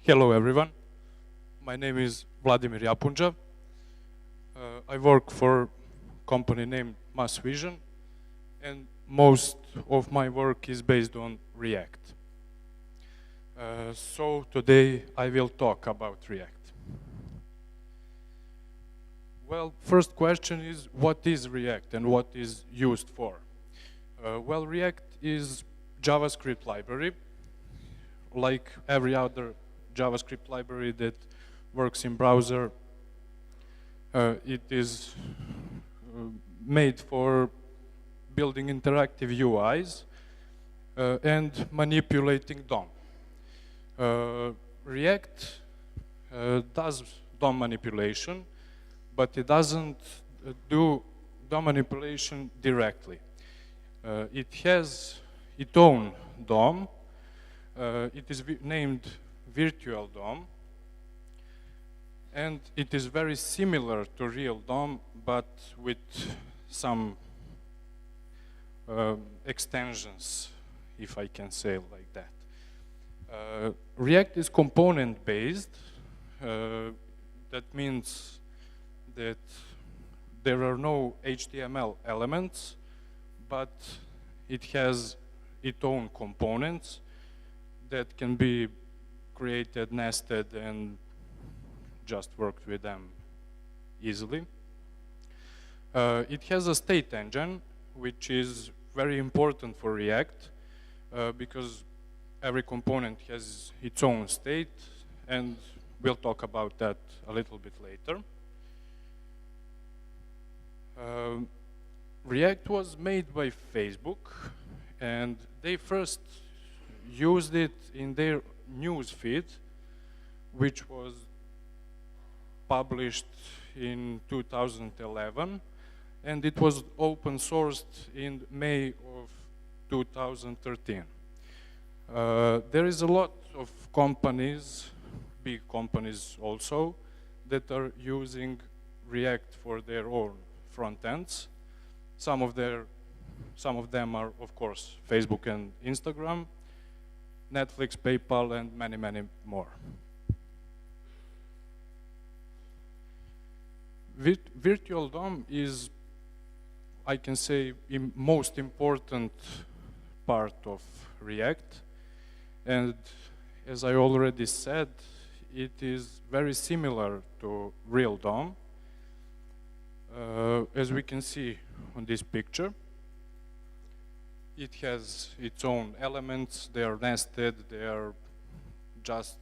Hello everyone, my name is Vladimir Japundza. I work for a company named Mass Vision, and most of my work is based on React. So today I will talk about React. Well, first question is, what is React and what is used for? Well, React is JavaScript library, like every other JavaScript library that works in browser. It is made for building interactive UIs and manipulating DOM. React does DOM manipulation, but it doesn't do DOM manipulation directly. It has its own DOM. It is named virtual DOM, and it is very similar to real DOM, but with some extensions, if I can say it like that. React is component-based. That means that there are no HTML elements, but it has its own components that can be created, nested, and just worked with them easily. It has a state engine, which is very important for React because every component has its own state, and we'll talk about that a little bit later. React was made by Facebook, and they first used it in their news feed, which was published in 2011, and it was open sourced in May of 2013. There is a lot of companies, big companies also, that are using React for their own front ends. Some of them are, of course, Facebook and Instagram, Netflix, PayPal, and many, many more. Virtual DOM is, I can say, the most important part of React. And as I already said, it is very similar to real DOM. As we can see on this picture, it has its own elements. They are nested. They are just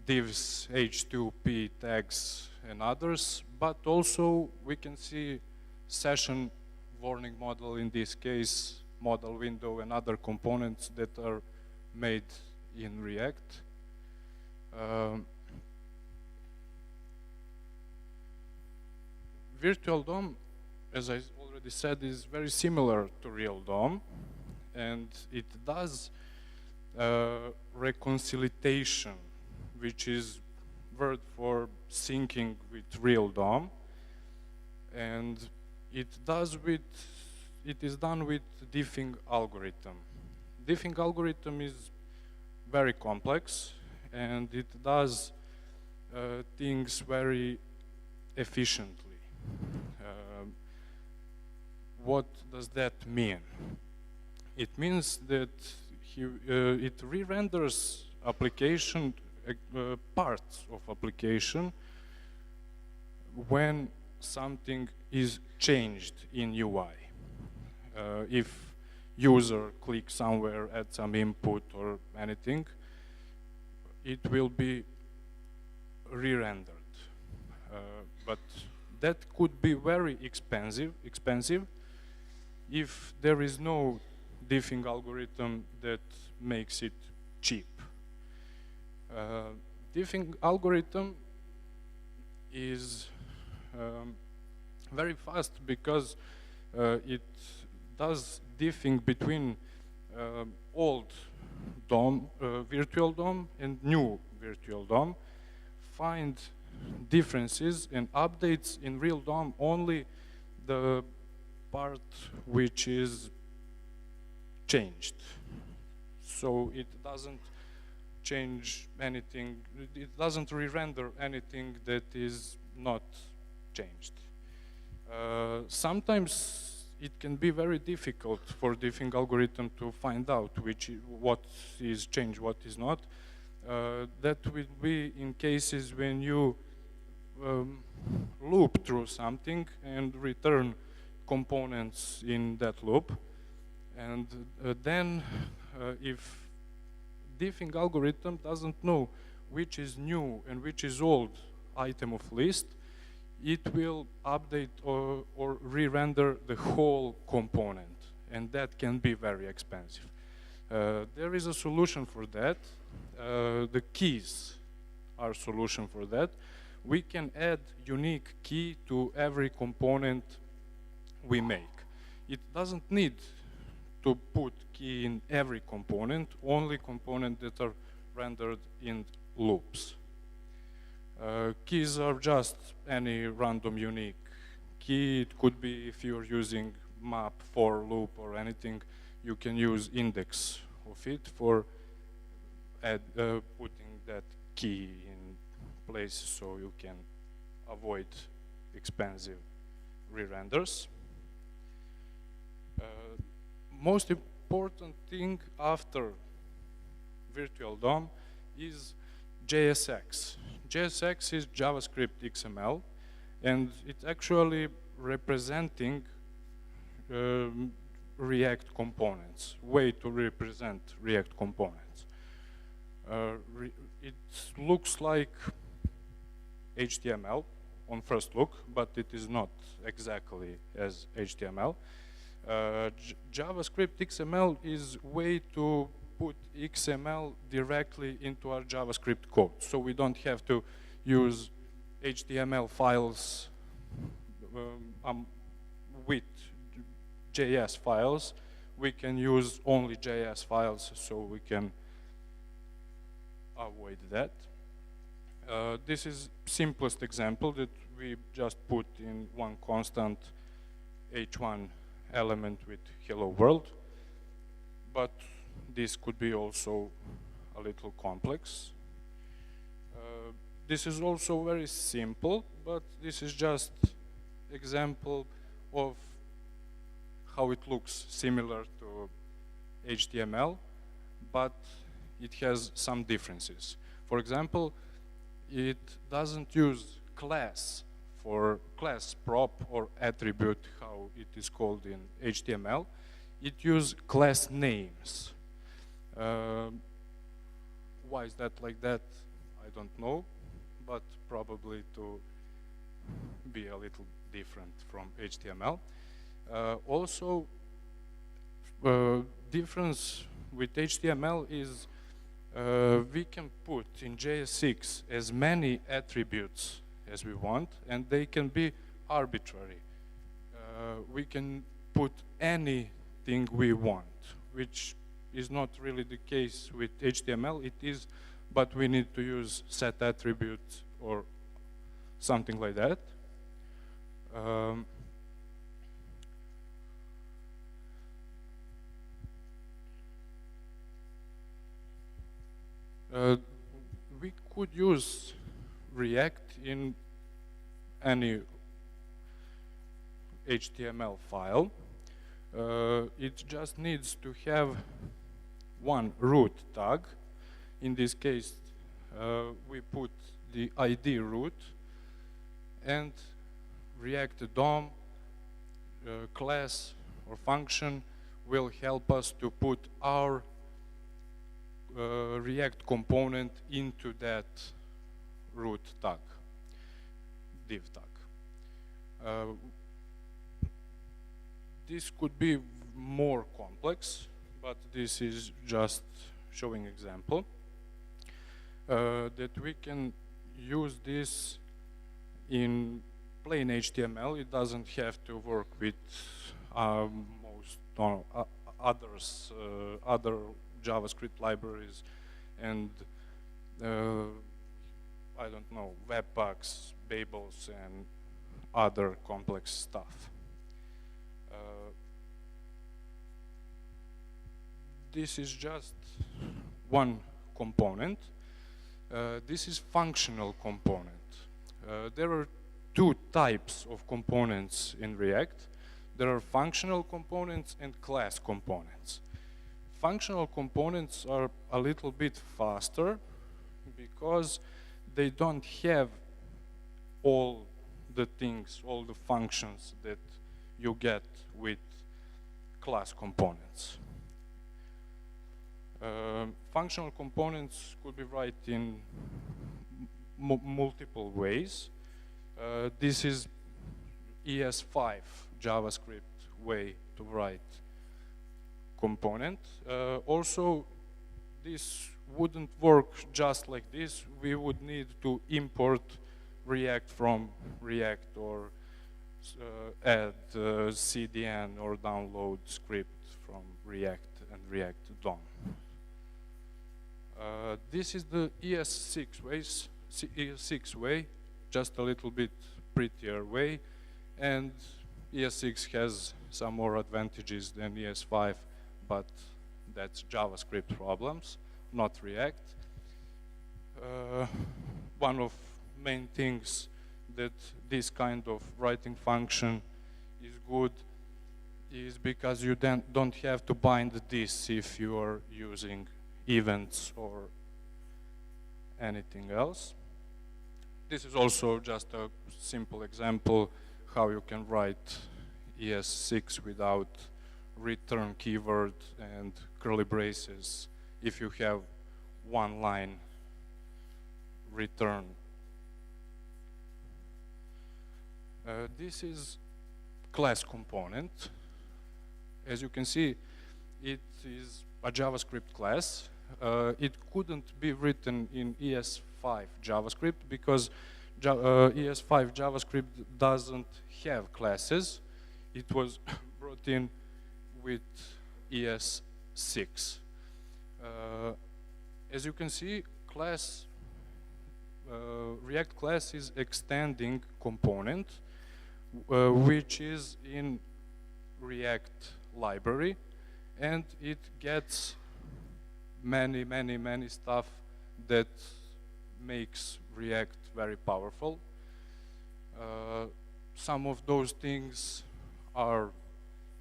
divs, H2P tags, and others. But also we can see session warning model, in this case, model window, and other components that are made in React. Virtual DOM, as I already said, is very similar to real DOM, and it does reconciliation, which is word for syncing with real DOM, and it is done with diffing algorithm. Diffing algorithm is very complex, and it does things very efficiently. What does that mean? It means that it re-renders application, parts of application when something is changed in UI. If user clicks somewhere, add some input or anything, it will be re-rendered. But that could be very expensive if there is no diffing algorithm that makes it cheap. Diffing algorithm is very fast because it does diffing between old DOM, virtual DOM, and new virtual DOM, find differences and updates in real DOM only the part which is changed. So it doesn't change anything. It doesn't re-render anything that is not changed. Sometimes it can be very difficult for diffing algorithm to find out what is changed, what is not. That will be in cases when you loop through something and return components in that loop. And then if diffing algorithm doesn't know which is new and which is old item of list, it will update or re-render the whole component, and that can be very expensive. There is a solution for that. The keys are a solution for that. We can add unique key to every component we make. It doesn't need to put key in every component, only components that are rendered in loops. Keys are just any random unique key. It could be if you're using map, for loop, or anything, you can use index of it for putting that key in place so you can avoid expensive re-renders. Most important thing after virtual DOM is JSX. JSX is JavaScript XML, and it's actually representing React components, way to represent React components. It looks like HTML on first look, but it is not exactly as HTML. JavaScript XML is way to put XML directly into our JavaScript code, so we don't have to use HTML files with JS files. We can use only JS files, so we can avoid that. This is simplest example that we just put in one constant h1 element with hello world, but this could be also a little complex. This is also very simple, but this is just example of how it looks similar to HTML, but it has some differences. For example, it doesn't use class for class prop or attribute, how it is called in HTML. It uses class names. Why is that like that? I don't know, but probably to be a little different from HTML. Also, difference with HTML is we can put in JS6 as many attributes as we want, and they can be arbitrary. We can put anything we want, which is not really the case with HTML. It is, but we need to use set attribute or something like that. We could use React in any HTML file. It just needs to have one root tag. In this case, we put the ID root, and React DOM class or function will help us to put our React component into that root tag, div tag. This could be more complex, but this is just showing example that we can use this in plain HTML. It doesn't have to work with most other JavaScript libraries and I don't know, Webpacks, Babels, and other complex stuff. This is just one component. This is functional component. There are two types of components in React. There are functional components and class components. Functional components are a little bit faster because they don't have all the things, all the functions that you get with class components. Functional components could be written in multiple ways. This is ES5 JavaScript way to write component. Also, this wouldn't work just like this. We would need to import React from React or add CDN or download script from React and React DOM. This is the ES6 way, just a little bit prettier way, and ES6 has some more advantages than ES5, but that's JavaScript problems, not React. One of main things that this kind of writing function is good is because you then don't have to bind this if you are using events or anything else. This is also just a simple example how you can write ES6 without return keyword and curly braces if you have one line return. This is class component. As you can see, it is a JavaScript class. It couldn't be written in ES5 JavaScript because ES5 JavaScript doesn't have classes. It was brought in with ES6. As you can see, React class is extending component, which is in React library, and it gets many stuff that makes React very powerful. Some of those things are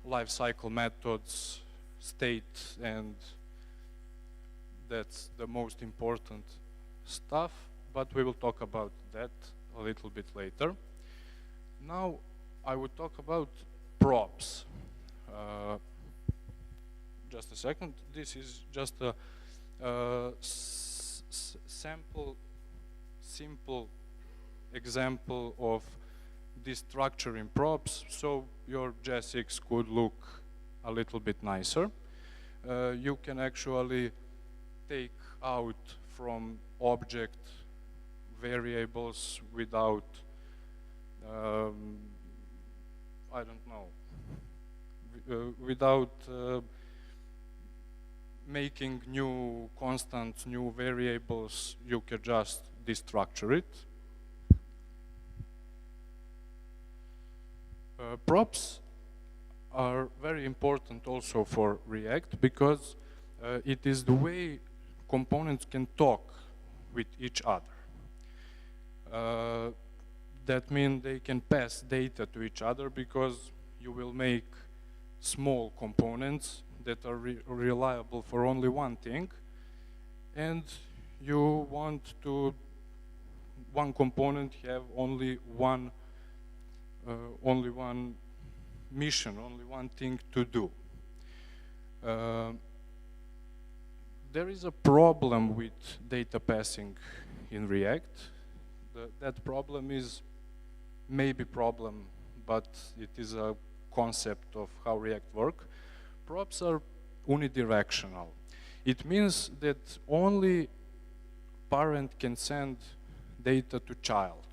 lifecycle methods, state, and that's the most important stuff, but we will talk about that a little bit later. Now I would talk about props. Just a second. This is just a simple example of this structure in props, so your JSX could look a little bit nicer. You can actually take out from object variables without, I don't know, without making new constants, new variables. You can just destructure it. Props are very important also for React because it is the way components can talk with each other. That means they can pass data to each other because you will make small components that are reliable for only one thing, and you want to one component have only one mission, only one thing to do. There is a problem with data passing in React. That problem is maybe problem, but it is a concept of how React works. Props are unidirectional. It means that only parent can send data to child.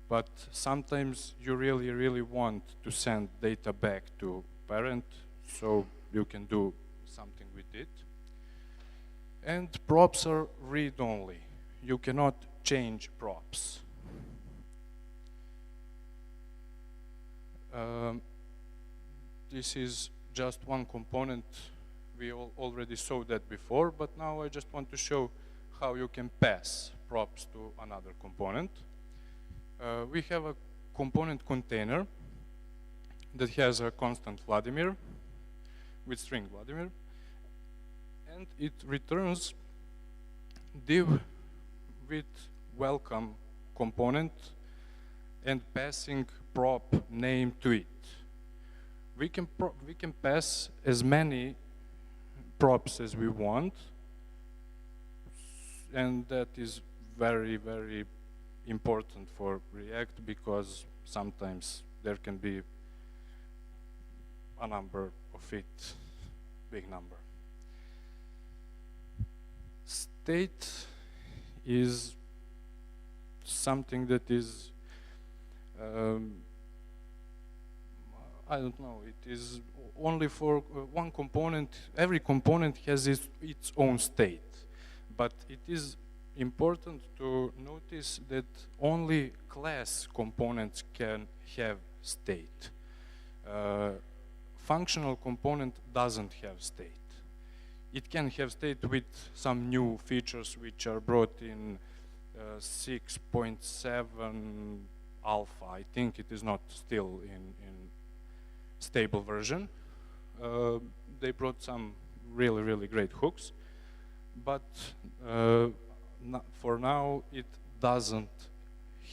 But sometimes you really want to send data back to parent, so you can do something with it. And props are read-only. You cannot change props. This is just one component we already saw that before, but now I just want to show how you can pass props to another component. We have a component container that has a constant Vladimir with string Vladimir, and it returns div with welcome component and passing prop name to it. We can pass as many props as we want, and that is very, very important for React, because sometimes there can be a number of it, big number. State is something that is, I don't know, it is only for one component. Every component has its own state, but it is important to notice that only class components can have state. Functional component doesn't have state. It can have state with some new features which are brought in 6.7 alpha. I think it is not still in stable version. They brought some really, really great hooks, but for now it doesn't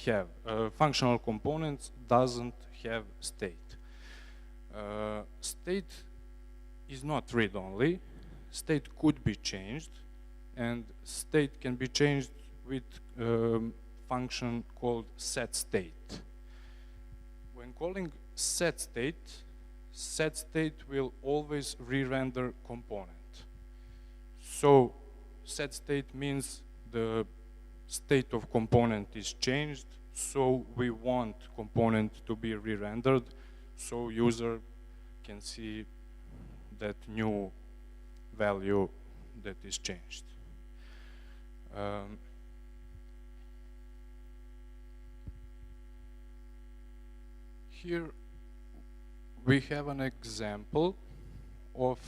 have, functional components doesn't have state. State is not read-only. State could be changed, and state can be changed with function called setState. When calling setState, setState will always re-render component. So setState means the state of component is changed, so we want component to be re-rendered, so user can see that new value that is changed. Here we have an example of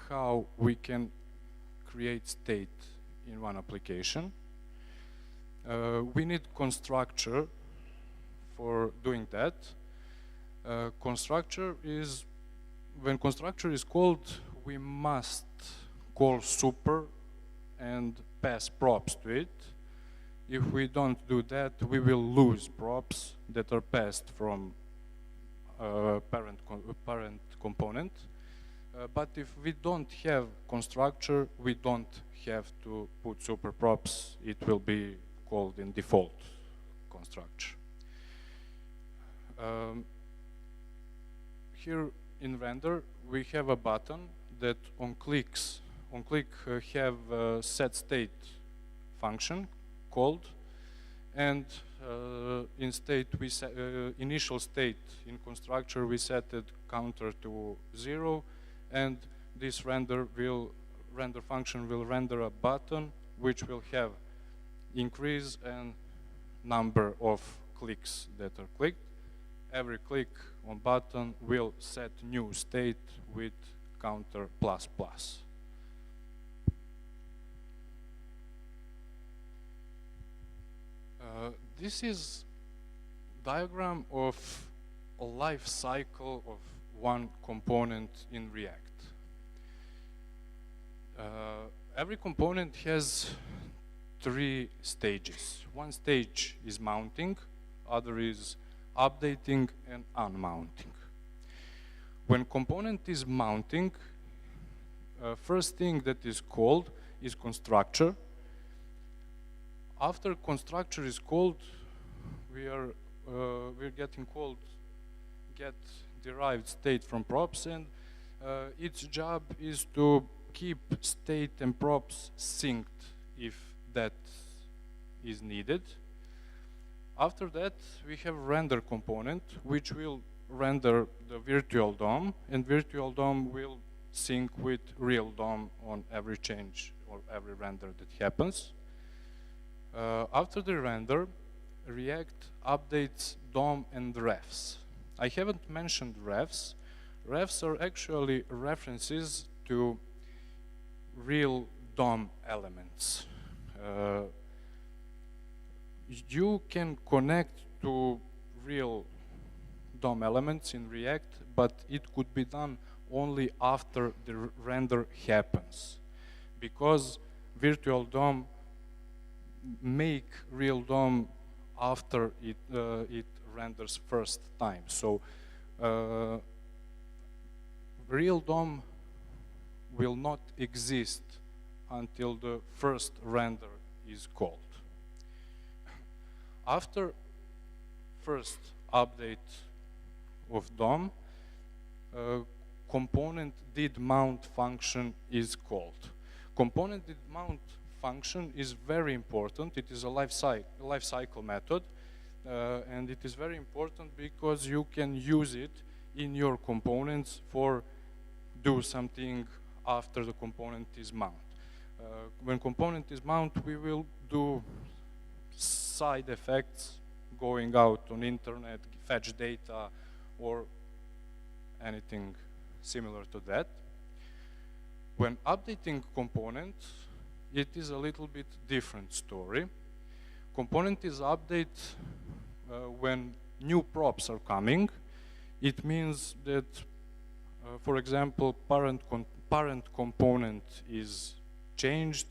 how we can create state in one application. We need constructor for doing that. Constructor is, when constructor is called, we must call super and pass props to it. If we don't do that, we will lose props that are passed from parent component. But if we don't have constructor, we don't have to put super props. It will be called in default constructor. Here in render, we have a button that on click have set state function called, and in state we set initial state in constructor we set it counter to 0, and this render function will render a button which will have increase and number of clicks that are clicked. Every click on button will set new state with counter ++. This is diagram of a life cycle of one component in React. Every component has 3 stages. One stage is mounting, other is updating and unmounting. When component is mounting, first thing that is called is constructor. After constructor is called, we're getting called get derived state from props, and its job is to keep state and props synced if that is needed. After that, we have render component, which will render the virtual DOM, and virtual DOM will sync with real DOM on every change or every render that happens. After the render, React updates DOM and refs. I haven't mentioned refs. Refs are actually references to real DOM elements. You can connect to real DOM elements in React, but it could be done only after the render happens, because virtual DOM make real DOM after it renders first time. So real DOM will not exist until the first render is called. After first update of DOM, component did mount function is called. Component did mount function is very important. It is a life cycle method, and it is very important because you can use it in your components for do something after the component is mount. When component is mount, we will do side effects, going out on internet, fetch data, or anything similar to that. When updating component, it is a little bit different story. Component is update when new props are coming. It means that, for example, parent component is changed.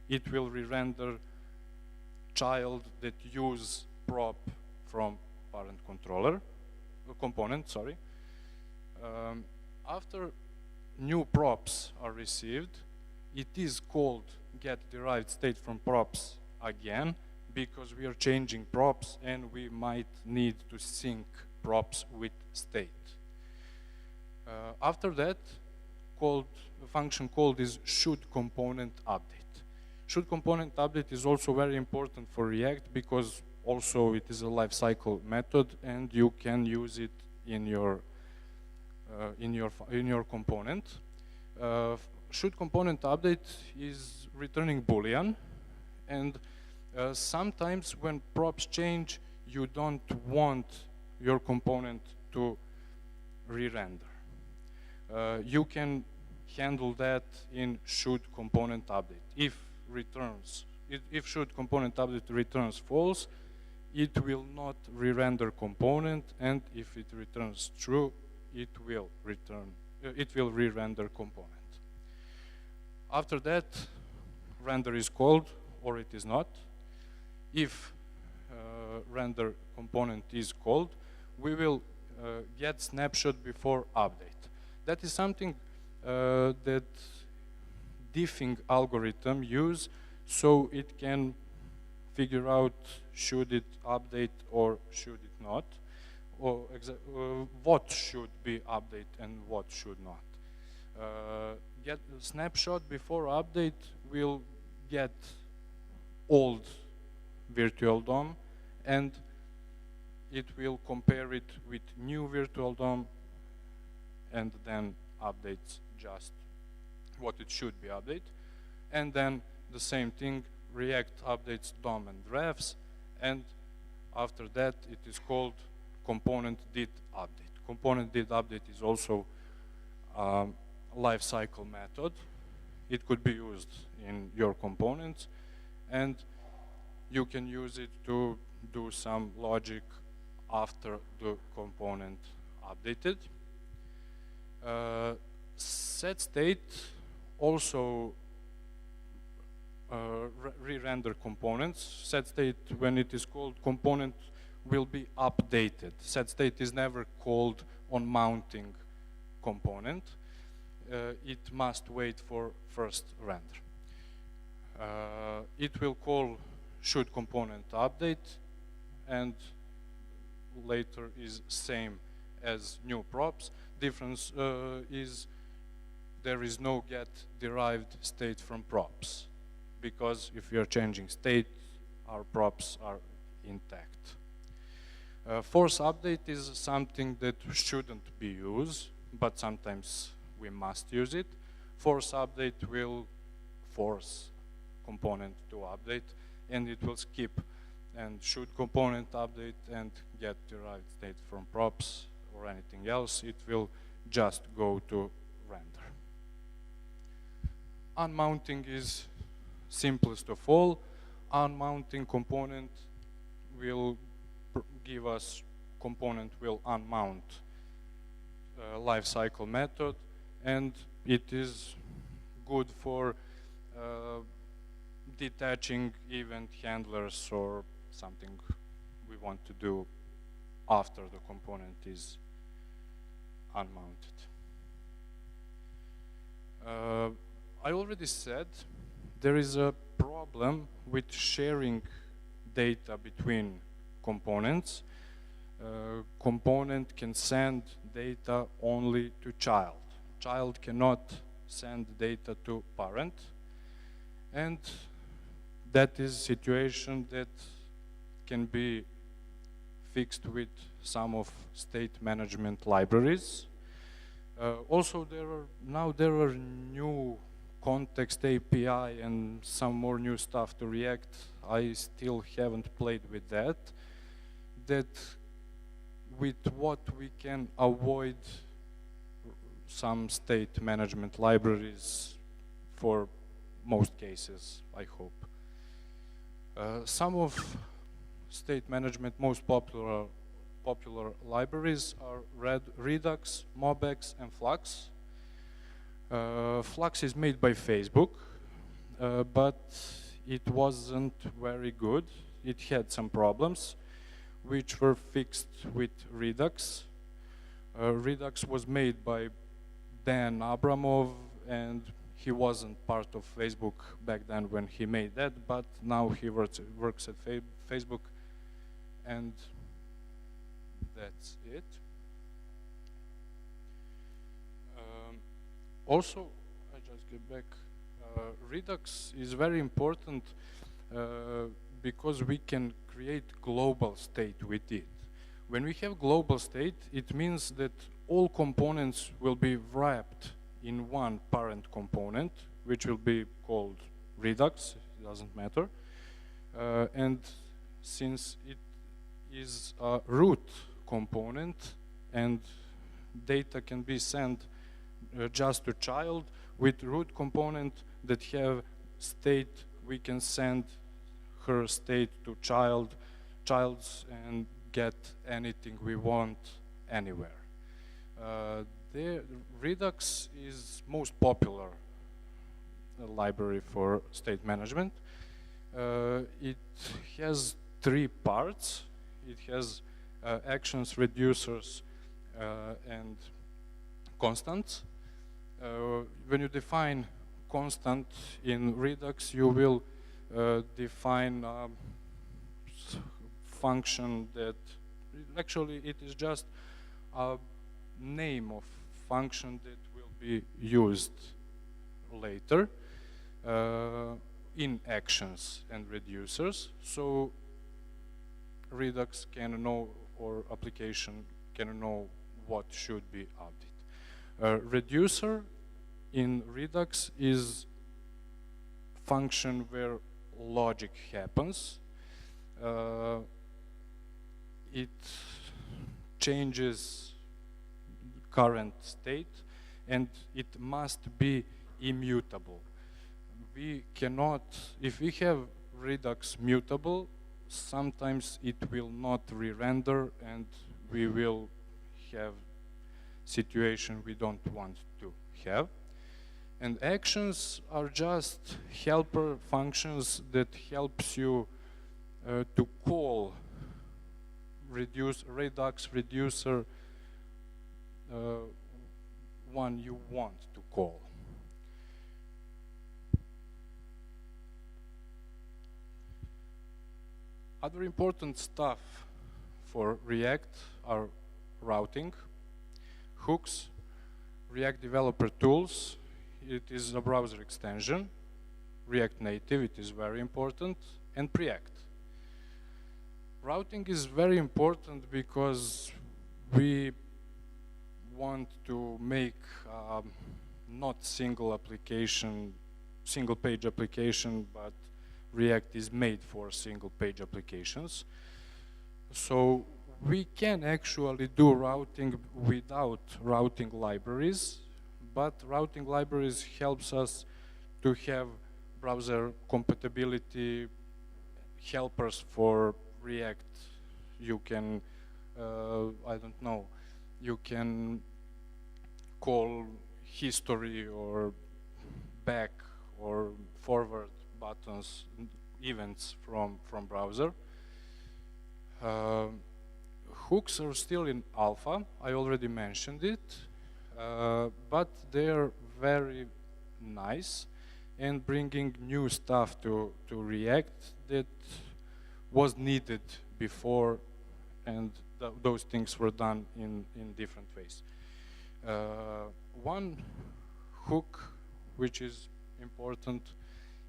It will re-render child that use prop from parent component, sorry. After new props are received, it is called get derived state from props again, because we are changing props and we might need to sync props with state. After that, function called is should component update. Should component update is also very important for React because also it is a lifecycle method and you can use it in your component. Should component update is returning Boolean, and sometimes when props change, you don't want your component to re-render. You can handle that in should component update. If should component update returns false, it will not re-render component, and if it returns true, it will re-render component. After that, render is called or it is not. If render component is called, we will get snapshot before update. That is something that diffing algorithm use, so it can figure out should it update or should it not, or what should be update and what should not. Get snapshot before update will get old virtual DOM, and it will compare it with new virtual DOM and then updates just what it should be update. And then the same thing, React updates DOM and refs, and after that it is called component did update. Component did update is also lifecycle method. It could be used in your components, and you can use it to do some logic after the component updated. Set state also re-render components. Set state, when it is called, component will be updated. Set state is never called on mounting component. It must wait for first render. It will call should component update, and later is same as new props. Difference is there is no get derived state from props, because if we are changing state, our props are intact. Force update is something that shouldn't be used, but sometimes we must use it. Force update will force component to update, and it will skip and should component update and get derived state from props or anything else, it will just go to render. unmounting is simplest of all. Unmounting component will give us component will unmount lifecycle method, and it is good for detaching event handlers or something we want to do after the component is unmounted. I already said there is a problem with sharing data between components. Component can send data only to child. Child cannot send data to parent, and that is a situation that can be fixed with some of state management libraries. Also, there are new context API and some more new stuff to React. I still haven't played with that. That with what we can avoid some state management libraries for most cases, I hope. Some of state management most popular libraries are Redux, MobX, and Flux. Flux is made by Facebook, but it wasn't very good. It had some problems, which were fixed with Redux. Redux was made by Dan Abramov, and he wasn't part of Facebook back then when he made that, but now he works at Facebook, and that's it. Also, I just get back, Redux is very important because we can create global state with it. When we have global state, it means that all components will be wrapped in one parent component, which will be called Redux, it doesn't matter. And since it is a root component and data can be sent just to child, with root component that have state, we can send her state to child's and get anything we want anywhere. The Redux is most popular library for state management. It has 3 parts. It has actions, reducers, and constants. When you define constant in Redux, you will define a function that actually it is just a name of function that will be used later in actions and reducers. So Redux can know, or application can know what should be added. Reducer in Redux is function where logic happens. It changes current state and it must be immutable. We cannot, if we have Redux mutable, sometimes it will not re-render and we will have situation we don't want to have. And actions are just helper functions that helps you to call Redux reducer one you want to call. Other important stuff for React are routing, hooks, React developer tools. It is a browser extension. React Native, it is very important, and Preact. Routing is very important because we want to make not single page application, but React is made for single page applications. So we can actually do routing without routing libraries, but routing libraries helps us to have browser compatibility helpers for React. You can, I don't know, you can call history or back or forward buttons, events from browser. Hooks are still in alpha, I already mentioned it, but they're very nice and bringing new stuff to React that was needed before, and those things were done in different ways. One hook which is important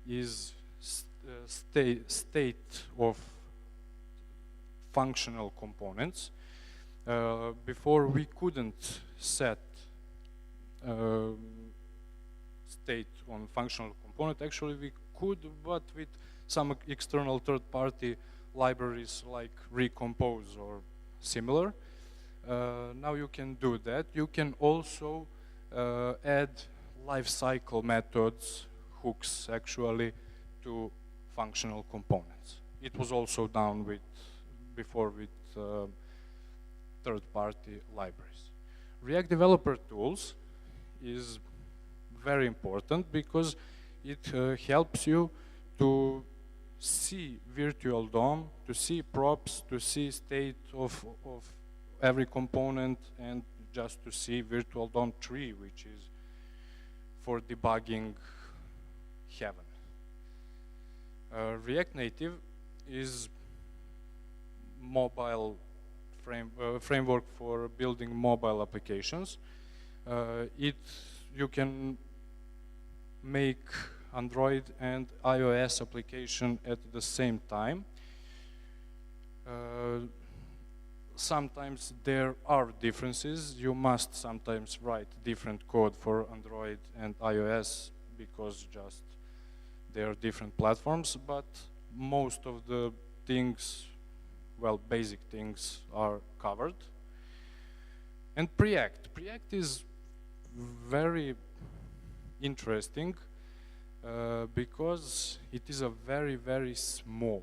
is state of functional components. Before we couldn't set state on functional component. Actually we could, but with some external third-party libraries like Recompose or similar. Now you can do that. You can also add lifecycle methods, hooks actually, to functional components. It was also done before with third-party libraries. React Developer Tools is very important because it helps you to see virtual DOM, to see props, to see state of every component, and just to see virtual DOM tree, which is for debugging heaven. React Native is mobile framework for building mobile applications. You can make Android and iOS application at the same time. Sometimes there are differences. You must sometimes write different code for Android and iOS because just they are different platforms, but most of the things, well, basic things are covered. And Preact. Preact is very interesting because it is a very, very small.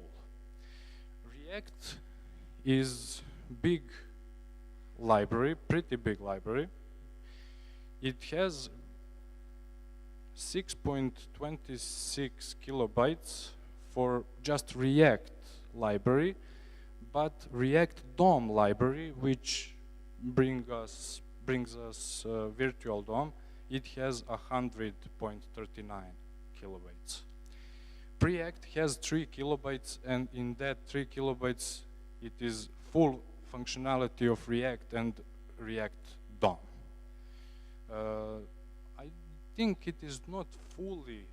React is big library, pretty big library. It has 6.26 kilobytes for just React library, but React DOM library, which brings us virtual DOM, it has 100.39 kilobytes. Preact has 3 kilobytes, and in that 3 kilobytes, it is full functionality of React and React DOM. I think it is not fully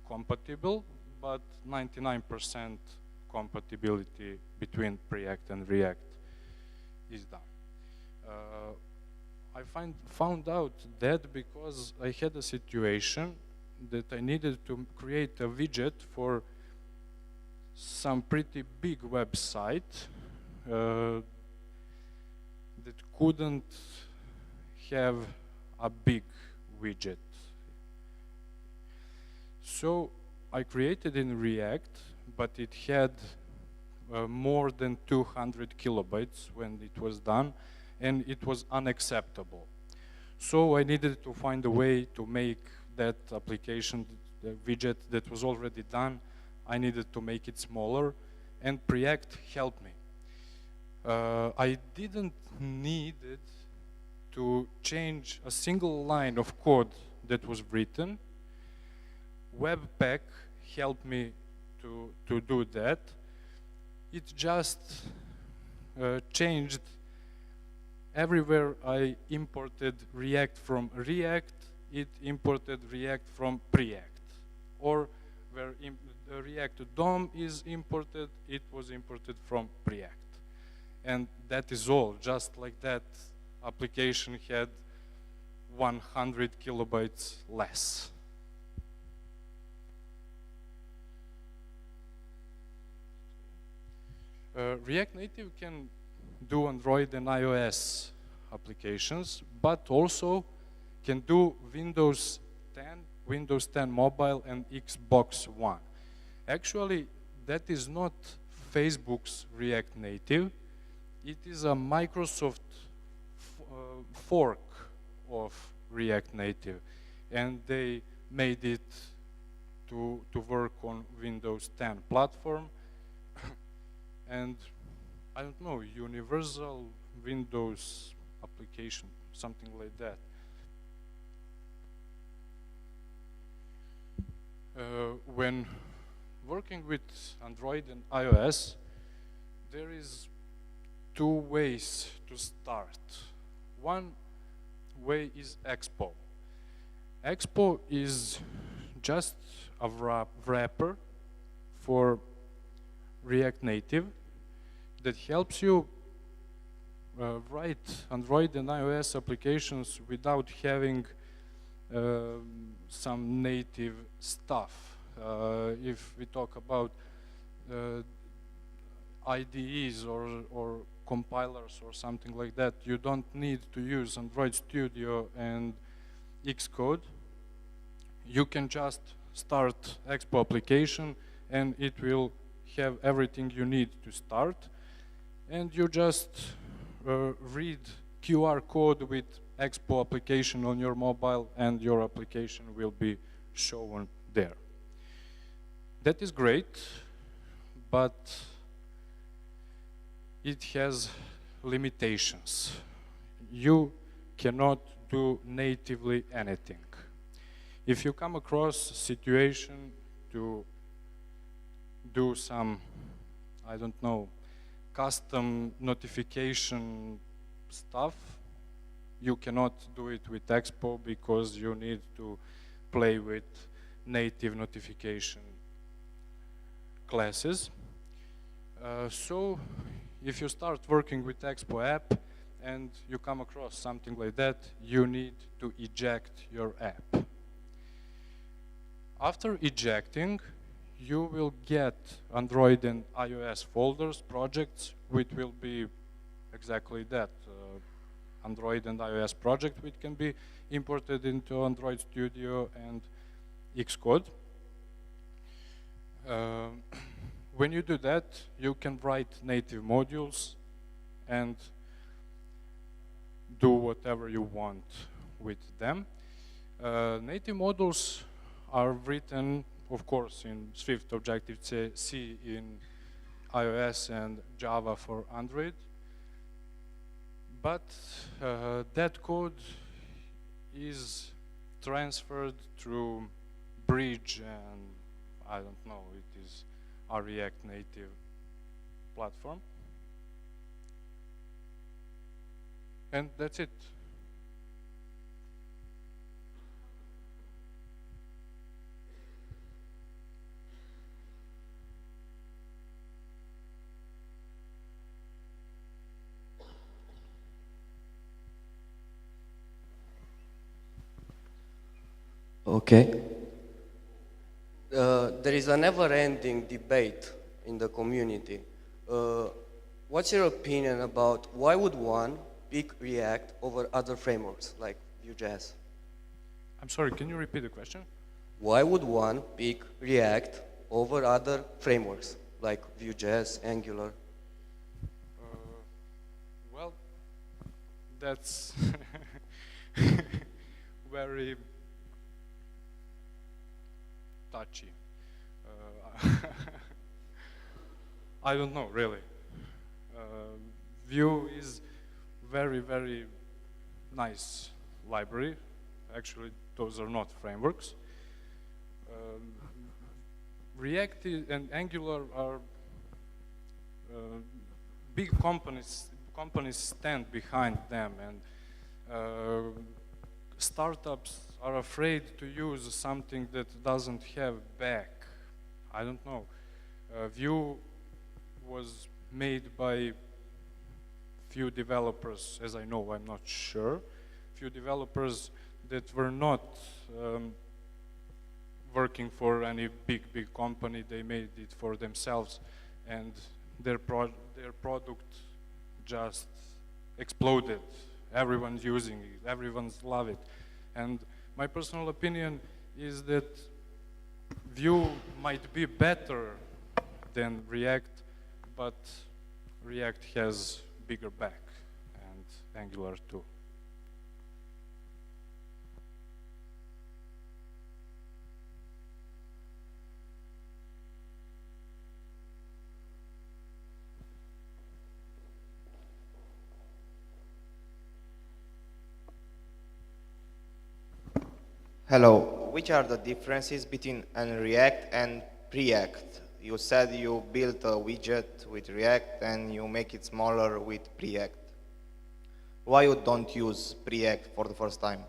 compatible, but 99% compatibility between Preact and React is done. I found out that because I had a situation that I needed to create a widget for some pretty big website that couldn't have a big widget. So I created in React, but it had more than 200 kilobytes when it was done, and it was unacceptable. So I needed to find a way to make that application, the widget that was already done, I needed to make it smaller, and Preact helped me. I didn't need to change a single line of code that was written. Webpack helped me to do that. It just changed everywhere I imported React from React, it imported React from Preact. Or where the React DOM is imported, it was imported from Preact. And that is all. Just like that, application had 100 kilobytes less. React Native can do Android and iOS applications, but also can do Windows 10 Windows 10 Mobile and Xbox One. Actually, that is not Facebook's React Native. It is a Microsoft fork of React Native, and they made it to work on Windows 10 platform. And I don't know, universal Windows application, something like that. When working with Android and iOS, there is two ways to start. One way is Expo. Expo is just a wrapper for React Native that helps you write Android and iOS applications without having some native stuff. If we talk about IDEs or compilers or something like that, you don't need to use Android Studio and Xcode. You can just start Expo application and it will have everything you need to start, and you just read QR code with Expo application on your mobile and your application will be shown there. That is great, but it has limitations. You cannot do natively anything. If you come across a situation to do some, I don't know, custom notification stuff, you cannot do it with Expo because you need to play with native notification classes. So if you start working with Expo app and you come across something like that, you need to eject your app. After ejecting, you will get Android and iOS folders, projects, which will be exactly that. Android and iOS project, which can be imported into Android Studio and Xcode. When you do that, you can write native modules and do whatever you want with them. Native modules are written, of course, in Swift Objective-C in iOS and Java for Android. But that code is transferred through Bridge and I don't know, it is a React Native platform. And that's it. Okay. There is a never-ending debate in the community. What's your opinion about why would one pick React over other frameworks like Vue.js? I'm sorry, can you repeat the question? Why would one pick React over other frameworks like Vue.js, Angular? Well, that's very touchy. I don't know, really. Vue is very, very nice library. Actually, those are not frameworks. React and Angular are big companies. Companies stand behind them, and startups are afraid to use something that doesn't have back. I don't know. Vue was made by few developers, as I know, I'm not sure. Few developers that were not working for any big company. They made it for themselves, and their product just exploded. Everyone's using it, everyone's love it. And my personal opinion is that Vue might be better than React, but React has bigger back and Angular too. Hello. Which are the differences between an React and Preact? You said you built a widget with React and you make it smaller with Preact. Why you don't use Preact for the first time?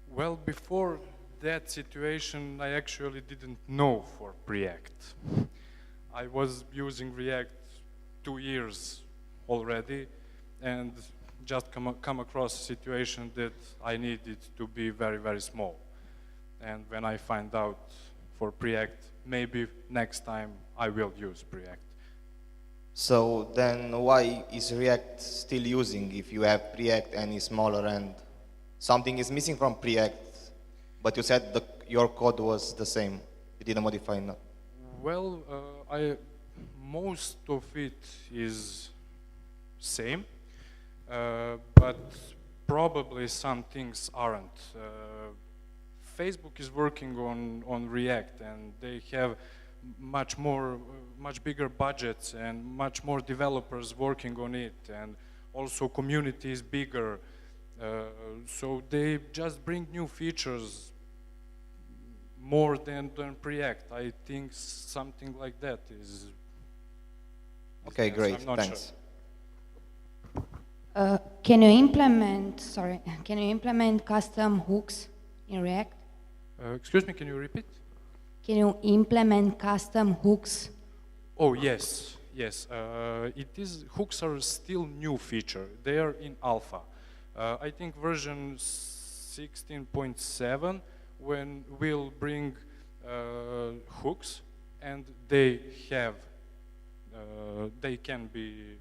Well, before that situation, I actually didn't know for Preact. I was using React 2 years already, and just come across a situation that I needed to be very, very small. And when I find out for Preact, maybe next time I will use Preact. So then why is React still using if you have Preact and it's smaller and something is missing from Preact, but you said your code was the same, you didn't modify it? Well, most of it is same, but probably some things aren't. Facebook is working on React, and they have much bigger budgets and much more developers working on it, and also community is bigger. So they just bring new features more than Preact. I think something like that is okay, great, I'm not thanks. Sure. Can you implement custom hooks in React? Excuse me, can you repeat? Can you implement custom hooks? Oh, yes, yes. Hooks are still new feature. They are in alpha. I think version 16.7 when we'll bring hooks, and they can be,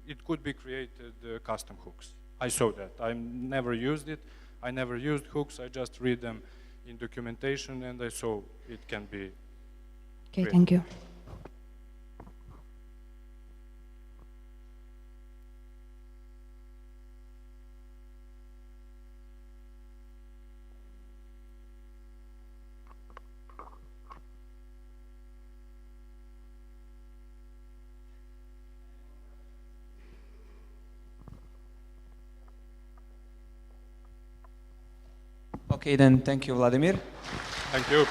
it could be created custom hooks. I saw that. I never used it. I never used hooks. I just read them in documentation, and I saw it can be. Okay, thank you. Okay, then thank you, Vladimir. Thank you.